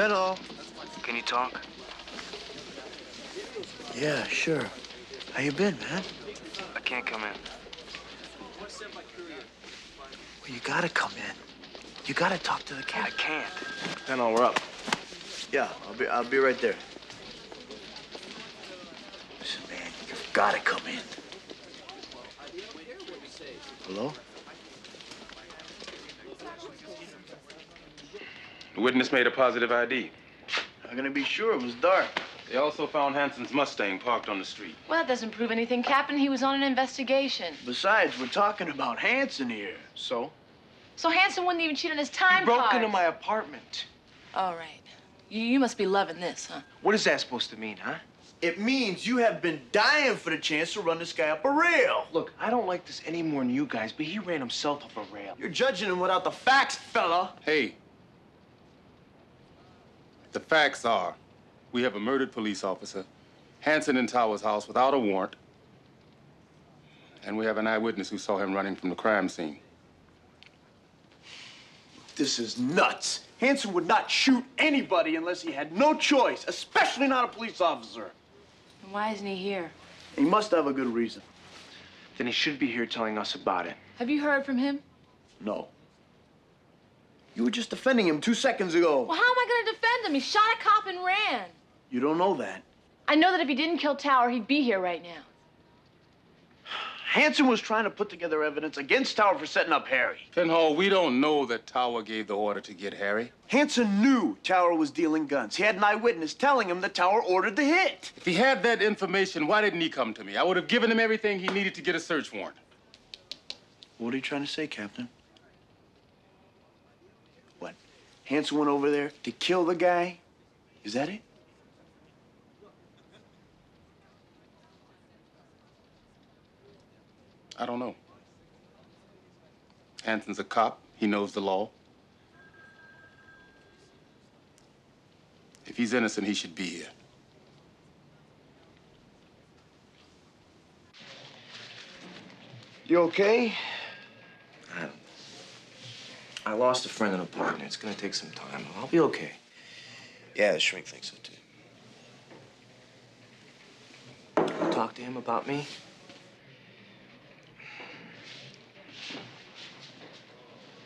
Penhall. Can you talk? Yeah, sure. How you been, man? I can't come in. Well, you gotta come in. You gotta talk to the cat. I can't. Penhall, we're up. Yeah, I'll be right there. Listen, man, you've gotta come in. Hello? The witness made a positive ID. How can I be sure? It was dark. They also found Hanson's Mustang parked on the street. Well, that doesn't prove anything, Captain. He was on an investigation. Besides, we're talking about Hanson here. So? So Hansen wouldn't even cheat on his time He broke cards. into my apartment. All right. You must be loving this, huh? What is that supposed to mean, huh? It means you have been dying for the chance to run this guy up a rail. Look, I don't like this any more than you guys, but he ran himself off a rail. You're judging him without the facts, fella. Hey. The facts are, we have a murdered police officer, Hanson in Tower's house without a warrant, and we have an eyewitness who saw him running from the crime scene. This is nuts. Hanson would not shoot anybody unless he had no choice, especially not a police officer. And why isn't he here? He must have a good reason. Then he should be here telling us about it. Have you heard from him? No. You were just defending him 2 seconds ago. Well, how am I going to defend him? He shot a cop and ran. You don't know that. I know that if he didn't kill Tower, he'd be here right now. Hanson was trying to put together evidence against Tower for setting up Harry. Penhall, we don't know that Tower gave the order to get Harry. Hanson knew Tower was dealing guns. He had an eyewitness telling him that Tower ordered the hit. If he had that information, why didn't he come to me? I would have given him everything he needed to get a search warrant. What are you trying to say, Captain? What? Hanson went over there to kill the guy? Is that it? I don't know. Hanson's a cop. He knows the law. If he's innocent, he should be here. You okay? I lost a friend and a partner. It's gonna take some time. I'll be okay. Yeah, the shrink thinks so, too. Talk to him about me?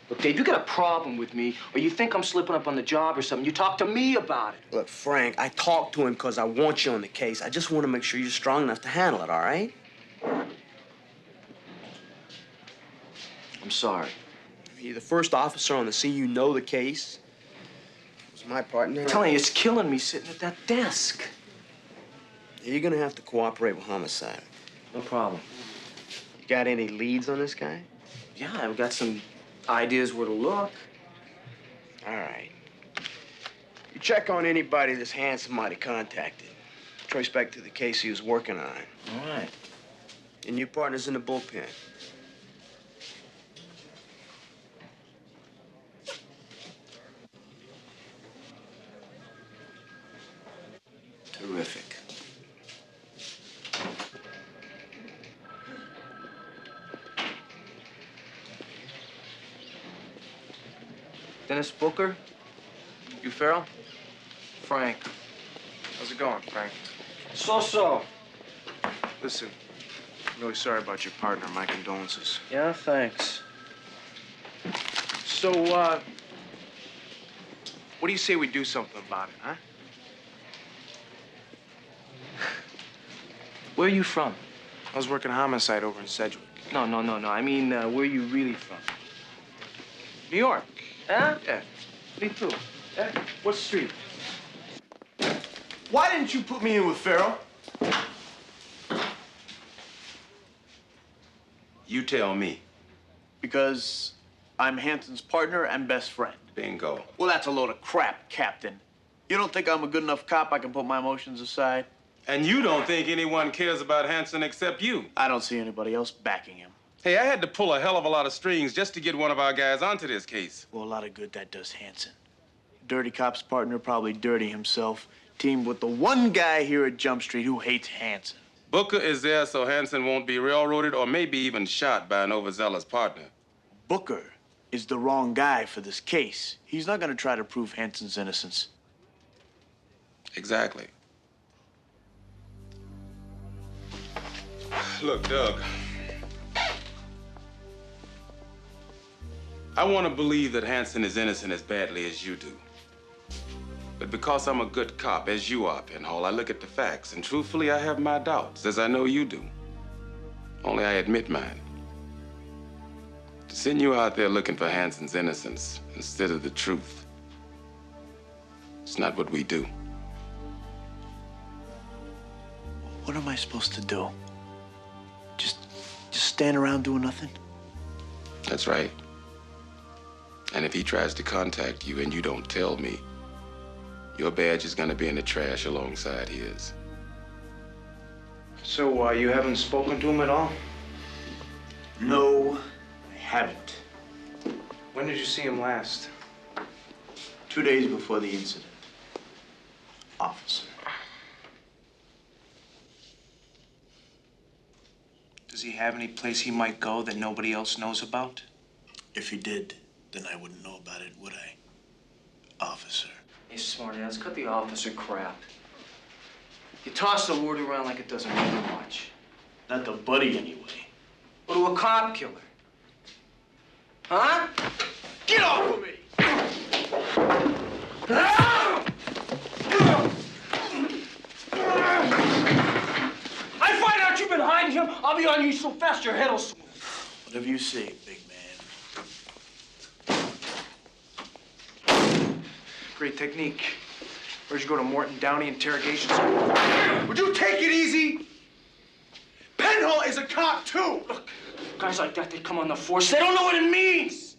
Look, Dave, you got a problem with me, or you think I'm slipping up on the job or something. You talk to me about it. Look, Frank, I talked to him because I want you on the case. I just want to make sure you're strong enough to handle it, all right? I'm sorry. You're the first officer on the scene. You know the case. It was my partner. I'm telling you, it's killing me sitting at that desk. You're going to have to cooperate with homicide. No problem. You got any leads on this guy? Yeah, I've got some ideas where to look. All right. You check on anybody this Hanson might have contacted. Trace back to the case he was working on. All right. And your partner's in the bullpen. Terrific. Dennis Booker? You Farrell? Frank. How's it going, Frank? So. Listen, I'm really sorry about your partner. My condolences. Yeah, thanks. So, what do you say we do something about it, huh? Where are you from? I was working homicide over in Sedgwick. No. I mean, where are you really from? New York. Huh? Yeah. Me too. What street? Why didn't you put me in with Farrell? You tell me. Because I'm Hanson's partner and best friend. Bingo. Well, that's a load of crap, Captain. You don't think I'm a good enough cop I can put my emotions aside? And you don't think anyone cares about Hanson except you. I don't see anybody else backing him. Hey, I had to pull a hell of a lot of strings just to get one of our guys onto this case. Well, a lot of good that does Hanson. Dirty cop's partner, probably dirty himself, teamed with the one guy here at Jump Street who hates Hanson. Booker is there so Hanson won't be railroaded or maybe even shot by an overzealous partner. Booker is the wrong guy for this case. He's not gonna try to prove Hanson's innocence. Exactly. Look, Doug. I want to believe that Hansen is innocent as badly as you do. But because I'm a good cop, as you are, Penhall, I look at the facts, and truthfully, I have my doubts, as I know you do. Only I admit mine. To send you out there looking for Hansen's innocence instead of the truth, it's not what we do. What am I supposed to do? Just stand around doing nothing? That's right. And if he tries to contact you and you don't tell me, your badge is gonna be in the trash alongside his. So, you haven't spoken to him at all? No, I haven't. When did you see him last? 2 days before the incident. Officer. Does he have any place he might go that nobody else knows about? If he did, then I wouldn't know about it, would I? Officer. Hey, smarty, let's cut the officer crap. You toss the word around like it doesn't mean much. Not the buddy, anyway. Or to a cop killer. Huh? Get off of me! I find out you've been hiding him, I'll be on you so fast your head'll swim. Whatever you say, big man. Great technique. Where'd you go to Morton Downey interrogation school? Would you take it easy? Penhall is a cop, too. Look, guys like that, they come on the force. They don't know what it means.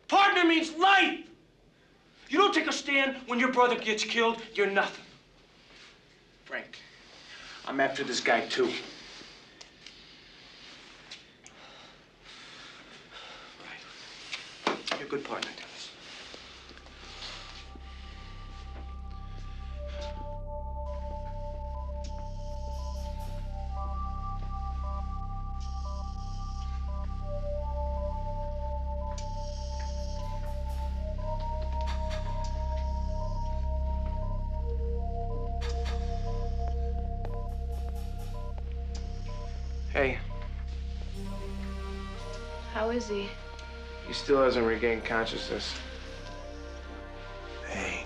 Partner means life. You don't take a stand when your brother gets killed, you're nothing. Frank, I'm after this guy, too. Right. You're a good partner, Dennis. Hey, How is he? he still hasn't regained consciousness. Hey.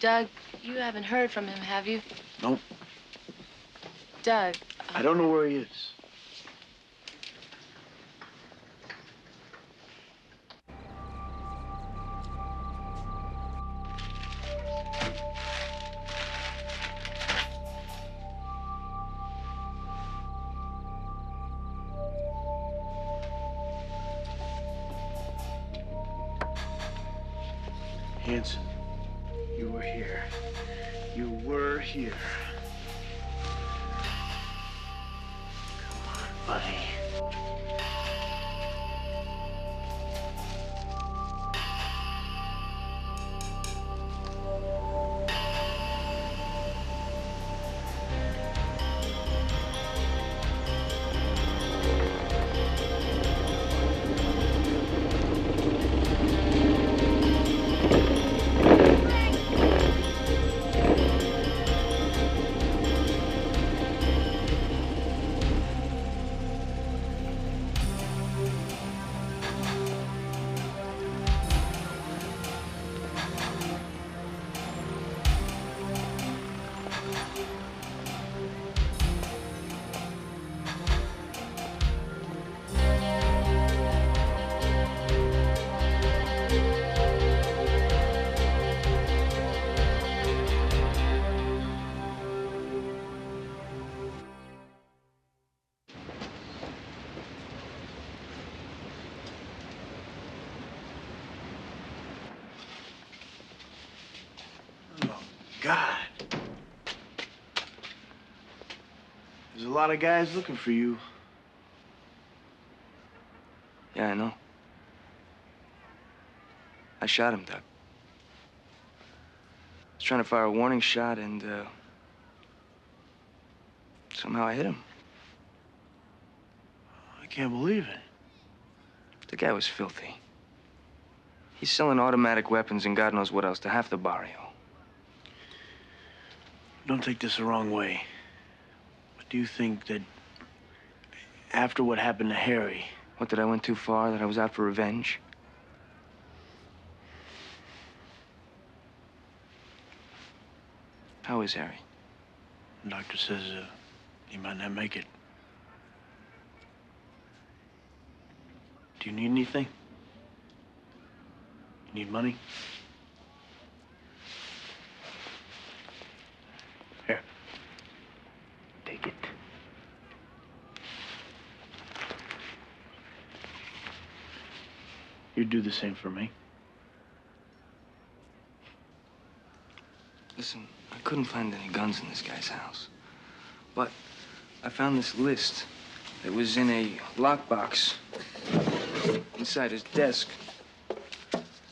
Doug, you haven't heard from him, have you? Nope. Doug. I don't know where he is. Hanson, you were here. You were here. Come on, buddy. God. There's a lot of guys looking for you. Yeah, I know. I shot him, Doug. Let's trying to fire a warning shot, and somehow I hit him. I can't believe it. The guy was filthy. He's selling automatic weapons and God knows what else to half the barrio. Don't take this the wrong way. But do you think that after what happened to Harry... What, that I went too far? That I was out for revenge? How is Harry? The doctor says he might not make it. Do you need anything? You need money? Here. Take it. You do the same for me. Listen, I couldn't find any guns in this guy's house. But I found this list. It was in a lockbox inside his desk.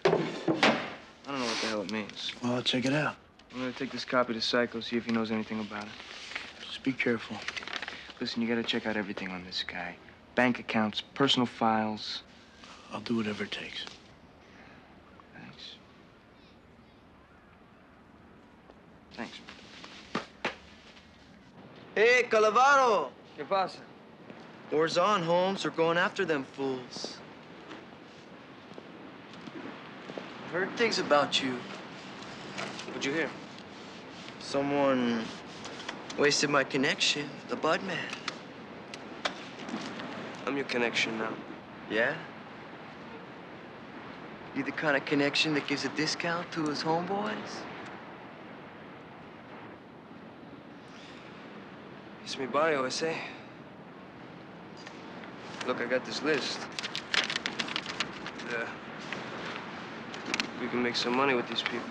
I don't know what the hell it means. Well, I'll check it out. I'm gonna take this copy to Psycho, see if he knows anything about it. Just be careful. Listen, you gotta check out everything on this guy. Bank accounts, personal files. I'll do whatever it takes. Thanks. Thanks. Hey, Calavaro! ¿Qué pasa? War's on, Holmes. We're going after them fools. Heard things about you. What'd you hear? Someone wasted my connection, the Bud Man. I'm your connection now. Yeah? You the kind of connection that gives a discount to his homeboys? It's mi barrio, I say. Look, I got this list. We can make some money with these people.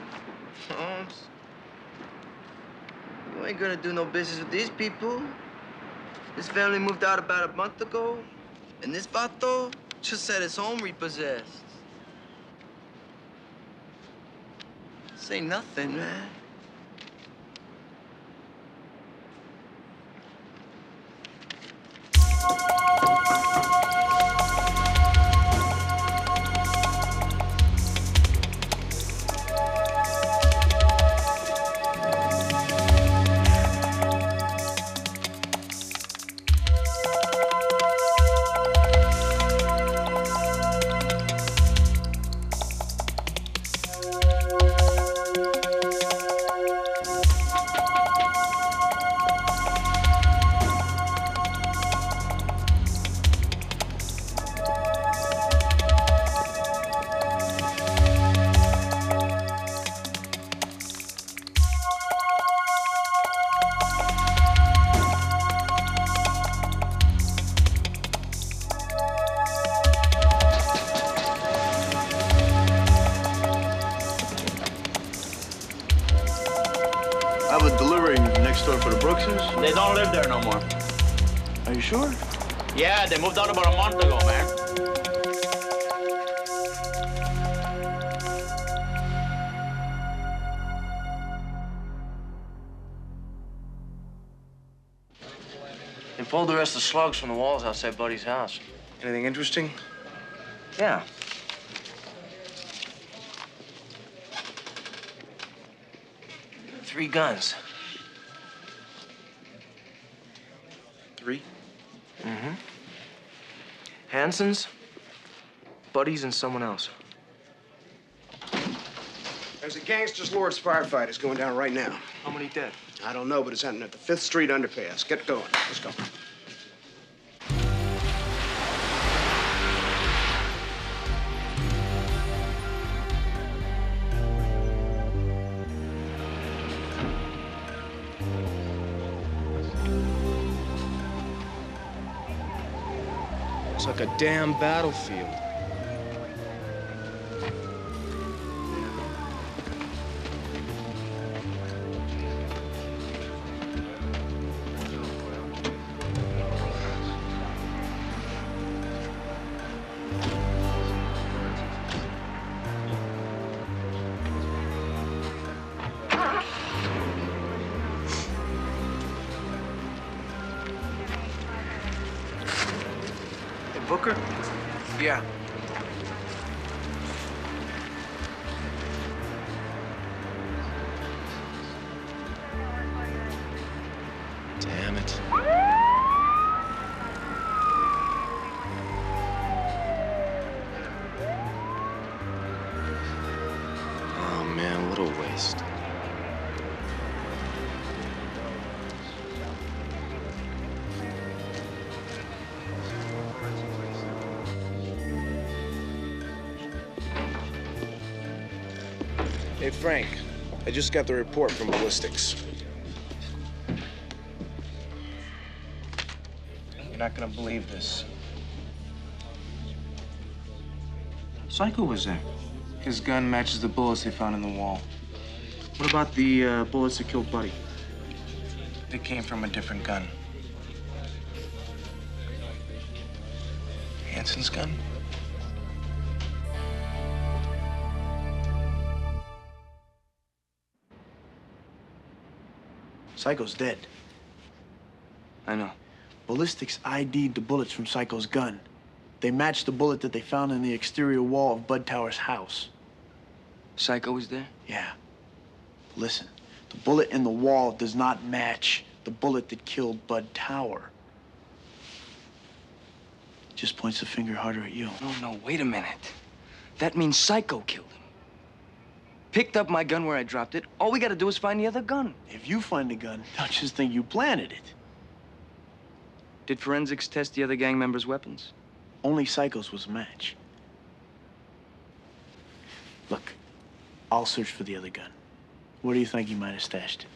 Holmes, you ain't gonna do no business with these people. This family moved out about a month ago, and this vato just had his home repossessed. Say nothing, man. I have a delivery next door for the Brookses. They don't live there no more. Are you sure? Yeah, they moved out about a month ago, man. They pulled the rest of the slugs from the walls outside Buddy's house. Anything interesting? Yeah. Three guns. 3? Mm-hmm. Hanson's, Buddy's, and someone else. There's a gangster's lord's firefighters going down right now. How many dead? I don't know, but it's ending at the 5th Street underpass. Get going. Let's go. It's like a damn battlefield. Booker? Yeah. Damn it. Oh, man, what a waste. Hey, Frank, I just got the report from ballistics. You're not gonna believe this. Psycho was there. His gun matches the bullets they found in the wall. What about the bullets that killed Buddy? They came from a different gun. Hanson's gun? Psycho's dead. I know. Ballistics ID'd the bullets from Psycho's gun. They matched the bullet that they found in the exterior wall of Bud Tower's house. Psycho was there? Yeah. Listen, the bullet in the wall does not match the bullet that killed Bud Tower. Just points the finger harder at you. No, wait a minute. That means Psycho killed him. Picked up my gun where I dropped it. All we gotta do is find the other gun. If you find the gun, don't just think you planted it. Did forensics test the other gang members' weapons? Only Psycho's was a match. Look, I'll search for the other gun. Where do you think he might have stashed it?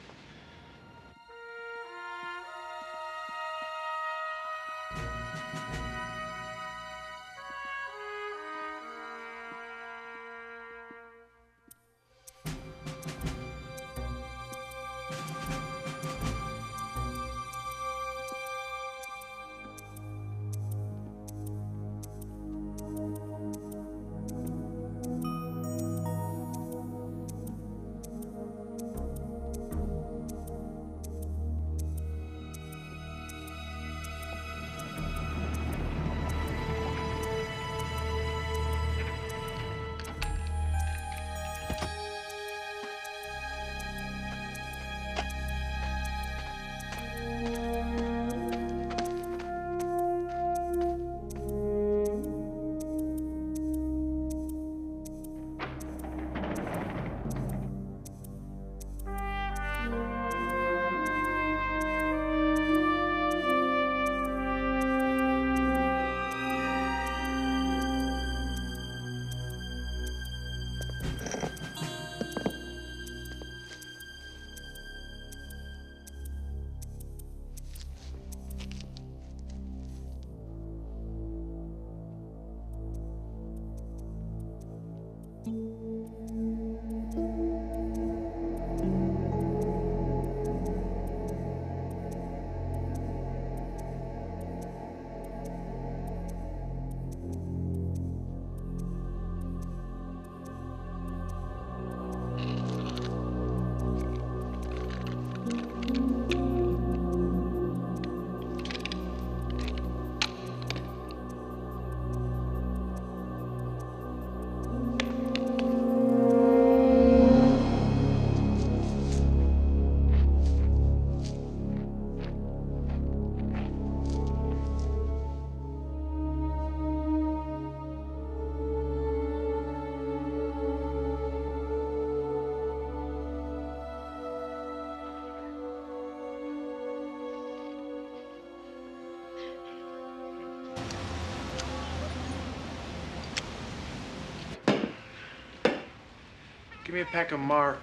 Give me a pack of a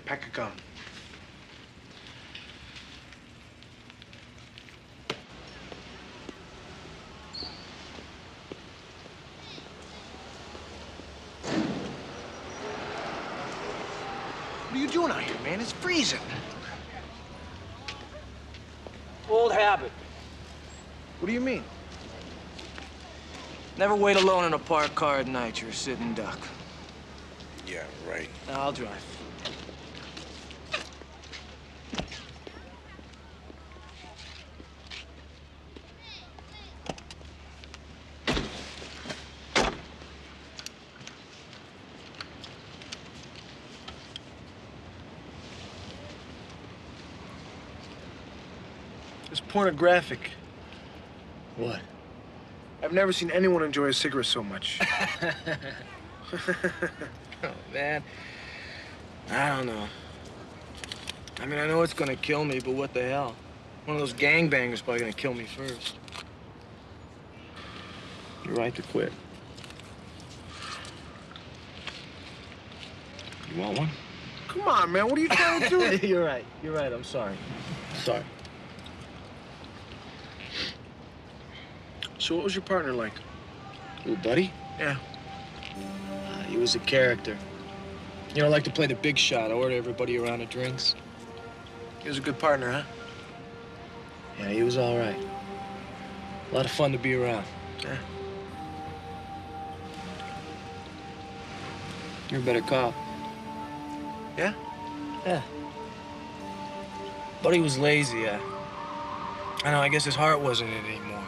pack of gum. What are you doing out here, man? It's freezing. Old habit. What do you mean? Never wait alone in a parked car at night. You're a sitting duck. Yeah, right. Now, I'll drive. It's pornographic. What? I've never seen anyone enjoy a cigarette so much. Oh, man. I don't know. I mean, I know it's gonna kill me, but what the hell? One of those gangbangers probably gonna kill me first. You're right to quit. You want one? Come on, man. What are you trying to do? You're right. You're right. I'm sorry. Sorry. So what was your partner like? Ooh, buddy? Yeah. He was a character. You know, like to play the big shot, order everybody around the drinks. He was a good partner, huh? Yeah, he was all right. A lot of fun to be around. Yeah. You're a better cop. Yeah? Yeah. Buddy was lazy, yeah. I know, I guess his heart wasn't in it anymore.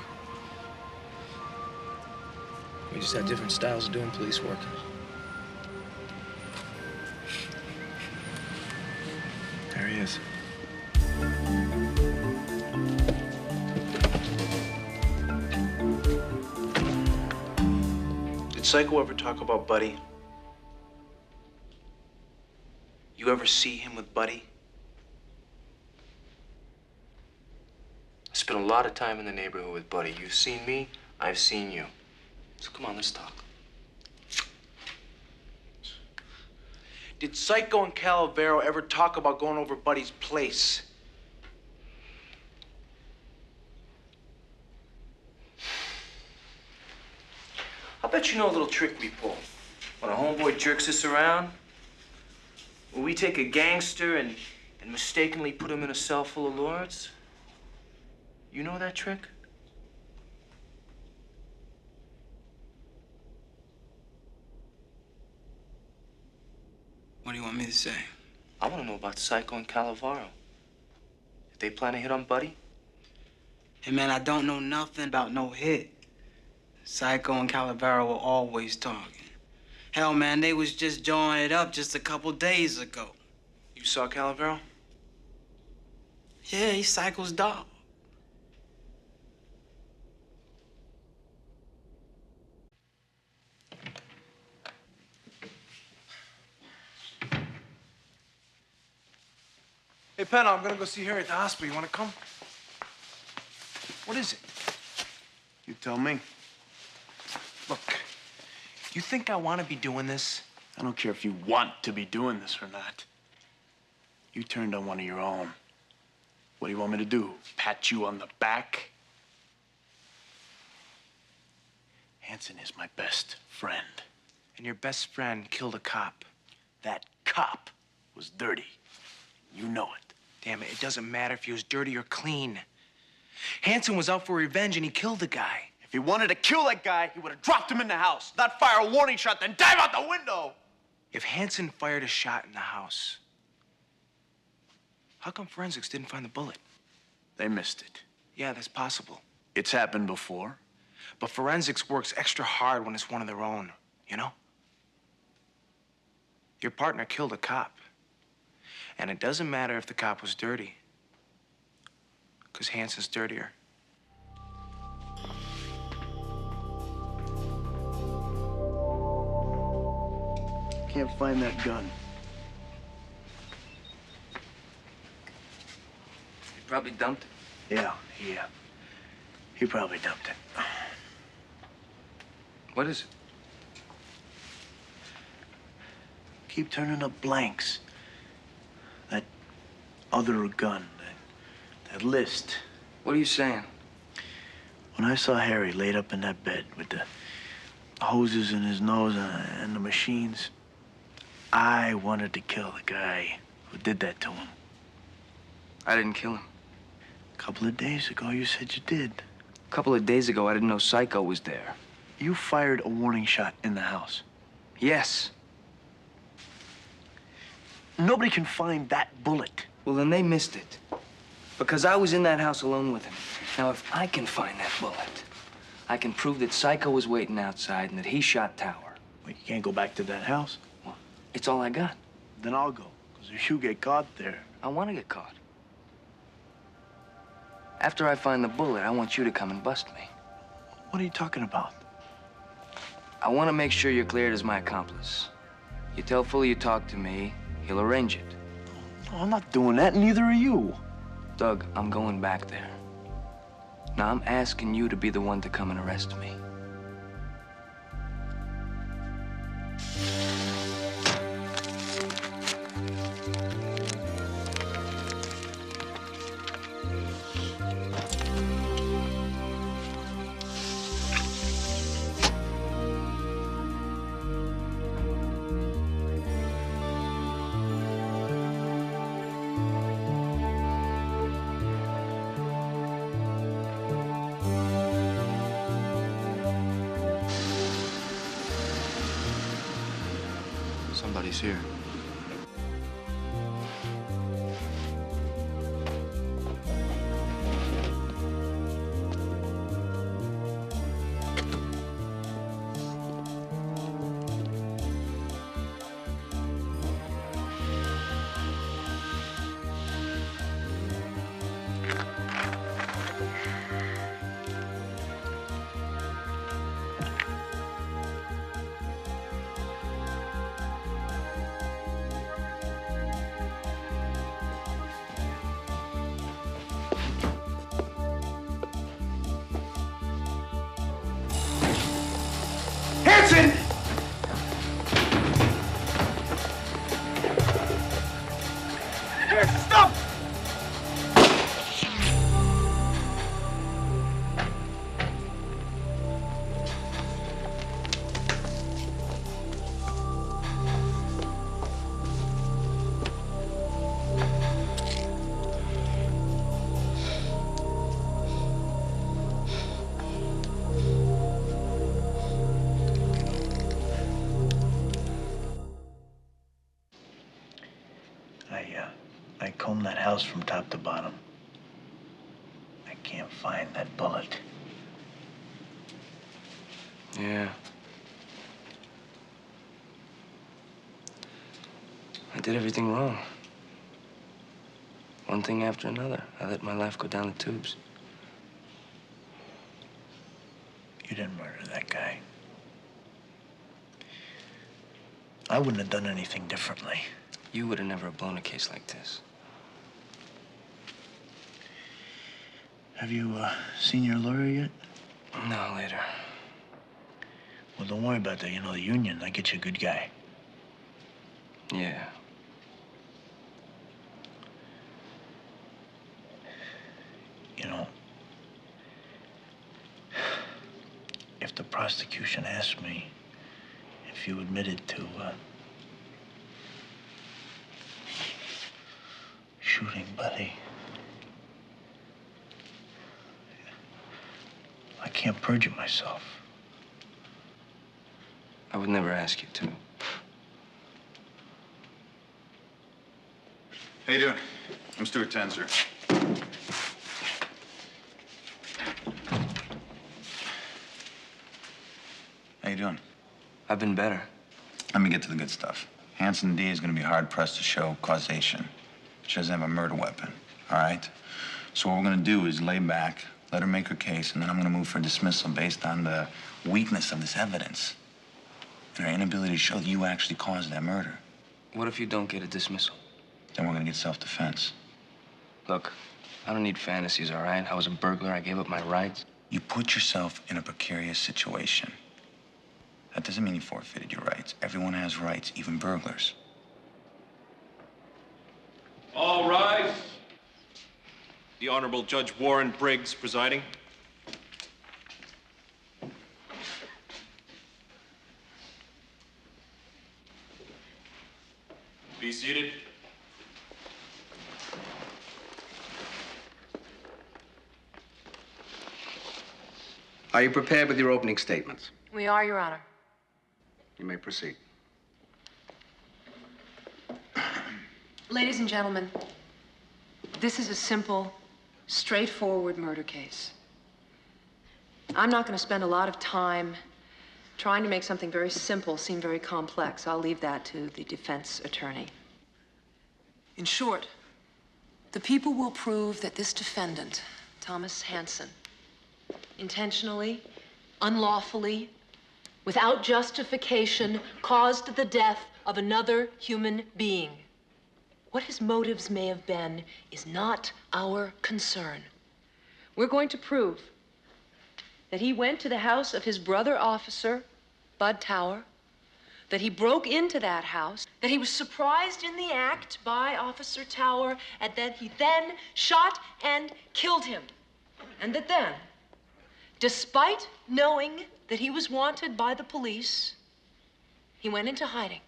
We just had different styles of doing police work. There he is. Did Psycho ever talk about Buddy? You ever see him with Buddy? I spent a lot of time in the neighborhood with Buddy. You've seen me, I've seen you. So come on, let's talk. Did Psycho and Calavero ever talk about going over Buddy's place? I'll bet you know a little trick we pull. When a homeboy jerks us around, when we take a gangster and mistakenly put him in a cell full of lords. You know that trick? What do you want me to say? I want to know about Psycho and Calavaro. If they plan to hit on Buddy? Hey, man, I don't know nothing about no hit. Psycho and Calavero were always talking. Hell, man, they was just jawing it up just a couple days ago. You saw Calavero? Yeah, he's Psycho's dog. Hey, Penhall, I'm gonna go see Harry at the hospital. You wanna come? What is it? You tell me. Look, you think I wanna be doing this? I don't care if you want to be doing this or not. You turned on one of your own. What do you want me to do? Pat you on the back? Hansen is my best friend. And your best friend killed a cop. That cop was dirty. You know it. Damn it, it doesn't matter if he was dirty or clean. Hanson was out for revenge and he killed the guy. If he wanted to kill that guy, he would have dropped him in the house, not fire a warning shot, then dive out the window. If Hanson fired a shot in the house, how come forensics didn't find the bullet? They missed it. Yeah, that's possible. It's happened before. But forensics works extra hard when it's one of their own, you know? Your partner killed a cop. And it doesn't matter if the cop was dirty, because Hanson's dirtier. Can't find that gun. He probably dumped it. Yeah. He probably dumped it. What is it? Keep turning up blanks. That other gun, that list. What are you saying? When I saw Harry laid up in that bed with the hoses in his nose and the machines, I wanted to kill the guy who did that to him. I didn't kill him. A couple of days ago, you said you did. A couple of days ago, I didn't know Psycho was there. You fired a warning shot in the house. Yes. Nobody can find that bullet. Well, then they missed it. Because I was in that house alone with him. Now, if I can find that bullet, I can prove that Psycho was waiting outside and that he shot Tower. Well, you can't go back to that house. Well, it's all I got. Then I'll go. Because if you get caught there... I want to get caught. After I find the bullet, I want you to come and bust me. What are you talking about? I want to make sure you're cleared as my accomplice. You tell Fuller you talked to me, he'll arrange it. No, I'm not doing that, neither are you. Doug, I'm going back there. Now, I'm asking you to be the one to come and arrest me. Somebody's here. Hanson! Stop! I combed that house from top to bottom. I can't find that bullet. Yeah. I did everything wrong. One thing after another. I let my life go down the tubes. You didn't murder that guy. I wouldn't have done anything differently. You would have never blown a case like this. Have you seen your lawyer yet? No, later. Well, don't worry about that. You know, the union, I get you a good guy. Yeah. You know, if the prosecution asked me if you admitted to shooting Buddy, I can't perjure myself. I would never ask you to. How you doing? I'm Stuart Tenzer. How you doing? I've been better. Let me get to the good stuff. Hanson D is going to be hard-pressed to show causation. She doesn't have a murder weapon, all right? So what we're going to do is lay back, let her make her case, and then I'm going to move for dismissal based on the weakness of this evidence and her inability to show that you actually caused that murder. What if you don't get a dismissal? Then we're going to get self-defense. Look, I don't need fantasies, all right? I was a burglar. I gave up my rights. You put yourself in a precarious situation. That doesn't mean you forfeited your rights. Everyone has rights, even burglars. All rise. The Honorable Judge Warren Briggs presiding. Be seated. Are you prepared with your opening statements? We are, Your Honor. You may proceed. Ladies and gentlemen, this is a simple, straightforward murder case. I'm not going to spend a lot of time trying to make something very simple seem very complex. I'll leave that to the defense attorney. In short, the people will prove that this defendant Thomas Hansen, intentionally, unlawfully, without justification, caused the death of another human being. What his motives may have been is not our concern. We're going to prove that he went to the house of his brother officer, Bud Tower, that he broke into that house, that he was surprised in the act by Officer Tower, and that he then shot and killed him. And that then, despite knowing that he was wanted by the police, he went into hiding,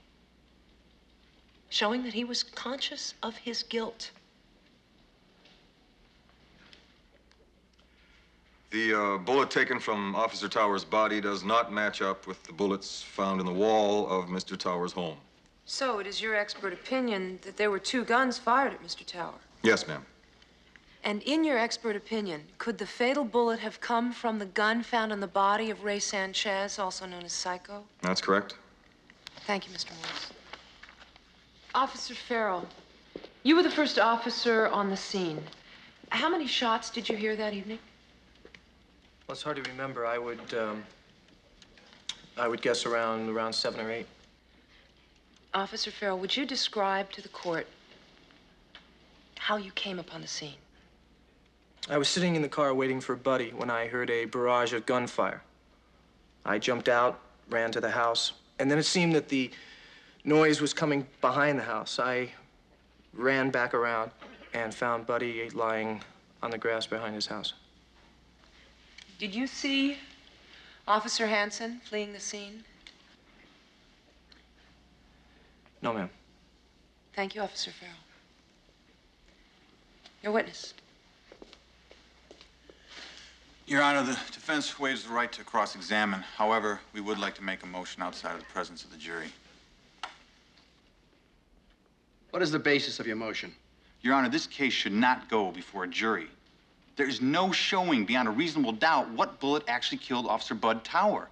showing that he was conscious of his guilt. The bullet taken from Officer Tower's body does not match up with the bullets found in the wall of Mr. Tower's home. So it is your expert opinion that there were 2 guns fired at Mr. Tower? Yes, ma'am. And in your expert opinion, could the fatal bullet have come from the gun found on the body of Ray Sanchez, also known as Psycho? That's correct. Thank you, Mr. Morris. Officer Farrell, you were the first officer on the scene. How many shots did you hear that evening? Well, it's hard to remember. I would guess around 7 or 8. Officer Farrell, would you describe to the court how you came upon the scene? I was sitting in the car waiting for Buddy when I heard a barrage of gunfire. I jumped out, ran to the house, and then it seemed that the noise was coming behind the house. I ran back around and found Buddy lying on the grass behind his house. Did you see Officer Hansen fleeing the scene? No, ma'am. Thank you, Officer Farrell. Your witness. Your Honor, the defense waives the right to cross-examine. However, we would like to make a motion outside of the presence of the jury. What is the basis of your motion? Your Honor, this case should not go before a jury. There is no showing beyond a reasonable doubt what bullet actually killed Officer Bud Tower.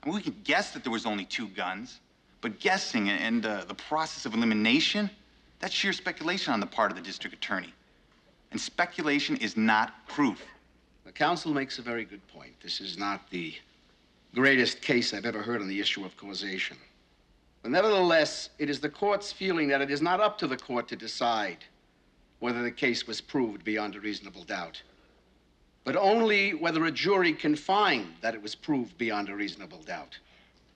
I mean, we could guess that there was only 2 guns, but guessing and the process of elimination, that's sheer speculation on the part of the district attorney. And speculation is not proof. The counsel makes a very good point. This is not the greatest case I've ever heard on the issue of causation. But nevertheless, it is the court's feeling that it is not up to the court to decide whether the case was proved beyond a reasonable doubt, but only whether a jury can find that it was proved beyond a reasonable doubt.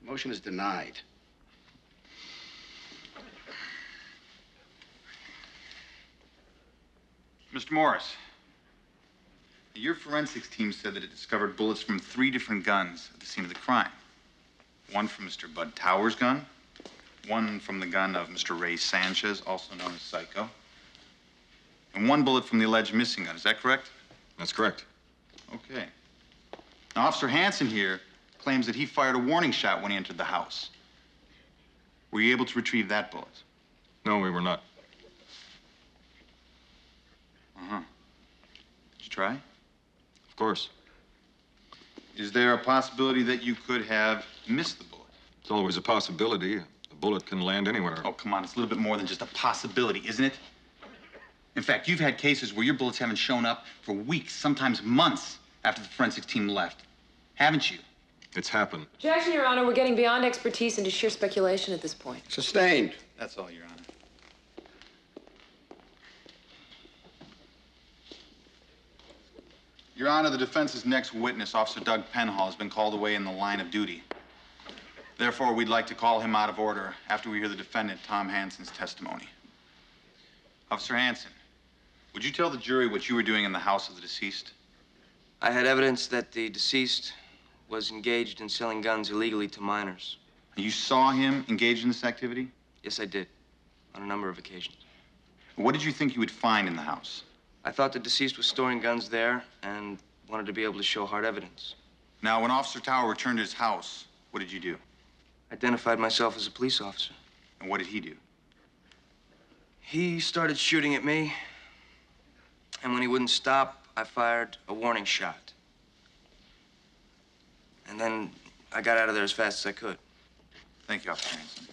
The motion is denied. Mr. Morris, your forensics team said that it discovered bullets from 3 different guns at the scene of the crime. One from Mr. Bud Tower's gun, one from the gun of Mr. Ray Sanchez, also known as Psycho, and 1 bullet from the alleged missing gun. Is that correct? That's correct. Okay. Now, Officer Hansen here claims that he fired a warning shot when he entered the house. Were you able to retrieve that bullet? No, we were not. Uh-huh. Did you try? Of course. Is there a possibility that you could have missed the bullet? It's always a possibility. A bullet can land anywhere. Oh, come on. It's a little bit more than just a possibility, isn't it? In fact, you've had cases where your bullets haven't shown up for weeks, sometimes months, after the forensics team left. Haven't you? It's happened. Objection, Your Honor. We're getting beyond expertise into sheer speculation at this point. Sustained. That's all, Your Honor. Your Honor, the defense's next witness, Officer Doug Penhall, has been called away in the line of duty. Therefore, we'd like to call him out of order after we hear the defendant, Tom Hansen's testimony. Officer Hansen, would you tell the jury what you were doing in the house of the deceased? I had evidence that the deceased was engaged in selling guns illegally to minors. You saw him engaged in this activity? Yes, I did, on a number of occasions. What did you think you would find in the house? I thought the deceased was storing guns there and wanted to be able to show hard evidence. Now, when Officer Tower returned to his house, what did you do? Identified myself as a police officer. And what did he do? He started shooting at me, and when he wouldn't stop, I fired a warning shot. And then I got out of there as fast as I could. Thank you, Officer Hansen.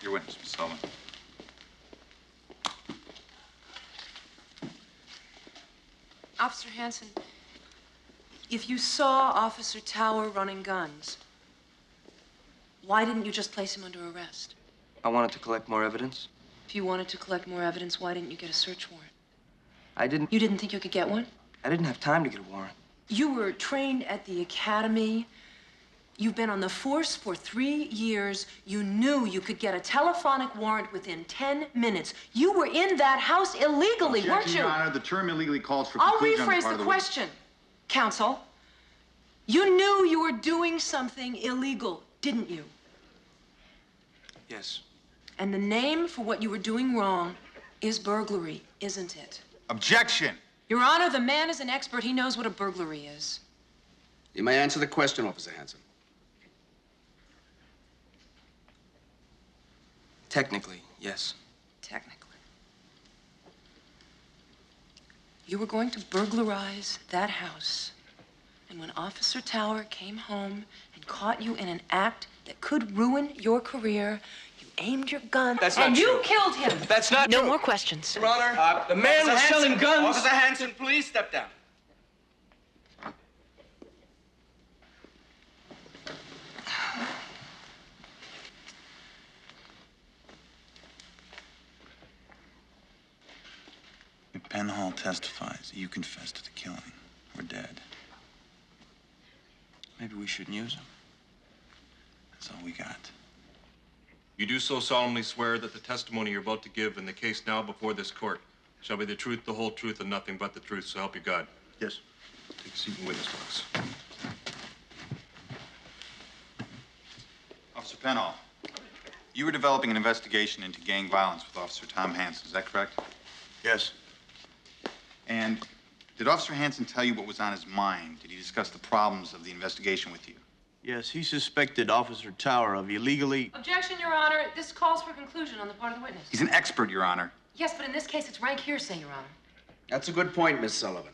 Your witness, Ms. Sullivan. Officer Hanson, if you saw Officer Tower running guns, why didn't you just place him under arrest? I wanted to collect more evidence. If you wanted to collect more evidence, why didn't you get a search warrant? I didn't. You didn't think you could get one? I didn't have time to get a warrant. You were trained at the academy. You've been on the force for 3 years. You knew you could get a telephonic warrant within 10 minutes. You were in that house illegally, weren't you? Your Honor, the term illegally calls for I'll conclusion on rephrase part the of question, counsel. You knew you were doing something illegal, didn't you? Yes. And the name for what you were doing wrong is burglary, isn't it? Objection! Your Honor, the man is an expert. He knows what a burglary is. You may answer the question, Officer Hanson. Technically, yes. Technically. You were going to burglarize that house. And when Officer Tower came home and caught you in an act that could ruin your career, you aimed your gun and you killed him. That's not No true. more questions. Your Honor, the man was selling guns. Officer Hanson, please step down. If Penhall testifies that you confessed to the killing, we're dead. Maybe we shouldn't use him. That's all we got. You do so solemnly swear that the testimony you're about to give in the case now before this court shall be the truth, the whole truth, and nothing but the truth, so help you God. Yes. Take a seat in witness box. Officer Penhall, you were developing an investigation into gang violence with Officer Tom Hansen, is that correct? Yes. And did Officer Hansen tell you what was on his mind? Did he discuss the problems of the investigation with you? Yes, he suspected Officer Tower of illegally... Objection, Your Honor. This calls for conclusion on the part of the witness. He's an expert, Your Honor. Yes, but in this case, it's rank hearsay, Your Honor. That's a good point, Miss Sullivan.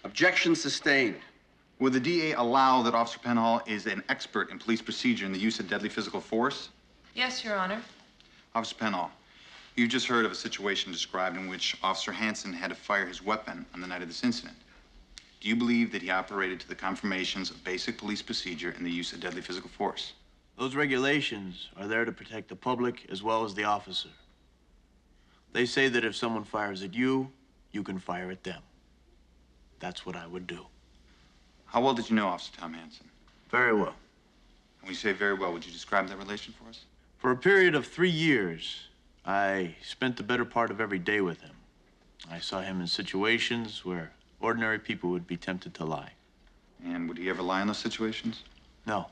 Objection sustained. Would the DA allow that Officer Penhall is an expert in police procedure in the use of deadly physical force? Yes, Your Honor. Officer Penhall, you just heard of a situation described in which Officer Hansen had to fire his weapon on the night of this incident. Do you believe that he operated to the confirmations of basic police procedure in the use of deadly physical force? Those regulations are there to protect the public as well as the officer. They say that if someone fires at you, you can fire at them. That's what I would do. How well did you know Officer Tom Hansen? Very well. When you say very well, would you describe that relation for us? For a period of 3 years, I spent the better part of every day with him. I saw him in situations where ordinary people would be tempted to lie. And would he ever lie in those situations? No.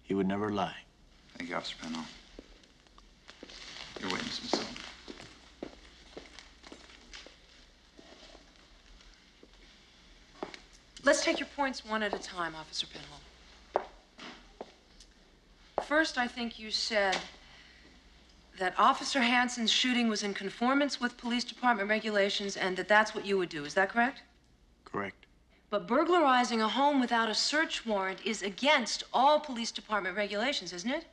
He would never lie. Thank you, Officer Penhall. Your witness, Miss Sullivan. Let's take your points one at a time, Officer Penhall. First, I think you said that Officer Hansen's shooting was in conformance with police department regulations and that that's what you would do. Is that correct? Correct. But burglarizing a home without a search warrant is against all police department regulations, isn't it?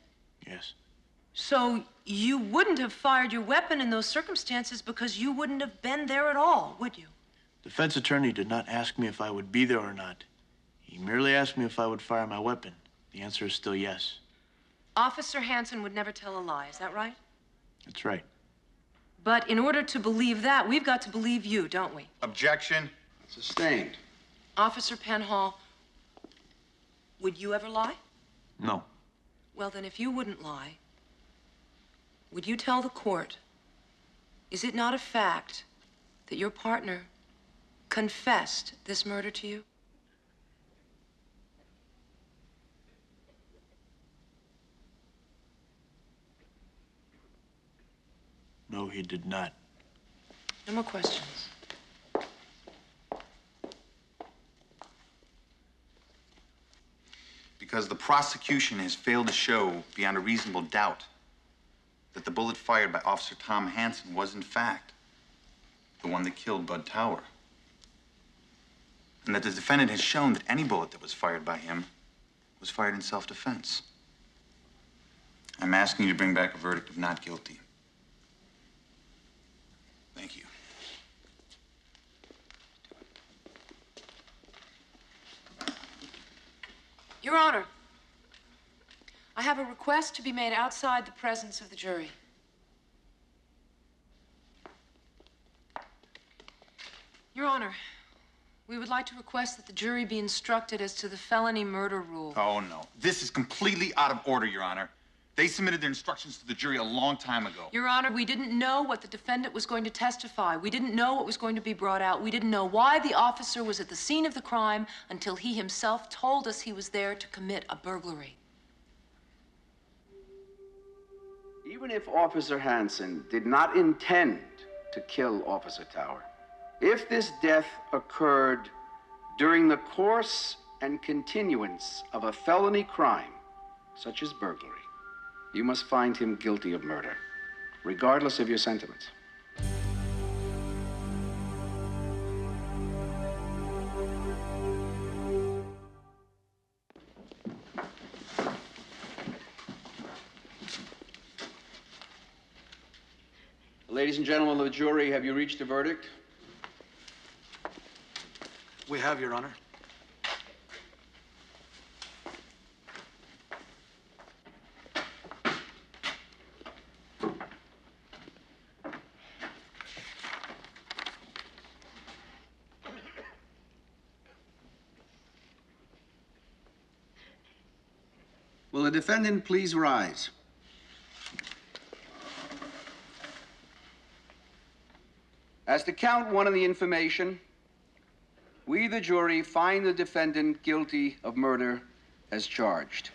Yes. So you wouldn't have fired your weapon in those circumstances because you wouldn't have been there at all, would you? Defense attorney did not ask me if I would be there or not. He merely asked me if I would fire my weapon. The answer is still yes. Officer Hansen would never tell a lie, is that right? That's right. But in order to believe that, we've got to believe you, don't we? Objection. Sustained. Officer Penhall, would you ever lie? No. Well, then, if you wouldn't lie, would you tell the court, is it not a fact that your partner confessed this murder to you? No, he did not. No more questions. Because the prosecution has failed to show beyond a reasonable doubt that the bullet fired by Officer Tom Hansen was, in fact, the one that killed Bud Tower. And that the defendant has shown that any bullet that was fired by him was fired in self-defense. I'm asking you to bring back a verdict of not guilty. Thank you. Your Honor, I have a request to be made outside the presence of the jury. Your Honor, we would like to request that the jury be instructed as to the felony murder rule. Oh, no. This is completely out of order, Your Honor. They submitted their instructions to the jury a long time ago. Your Honor, we didn't know what the defendant was going to testify. We didn't know what was going to be brought out. We didn't know why the officer was at the scene of the crime until he himself told us he was there to commit a burglary. Even if Officer Hansen did not intend to kill Officer Tower, if this death occurred during the course and continuance of a felony crime, such as burglary, you must find him guilty of murder, regardless of your sentiments. Ladies and gentlemen of the jury, have you reached a verdict? We have, Your Honor. Will the defendant please rise? As to count one of the information, we, the jury, find the defendant guilty of murder as charged.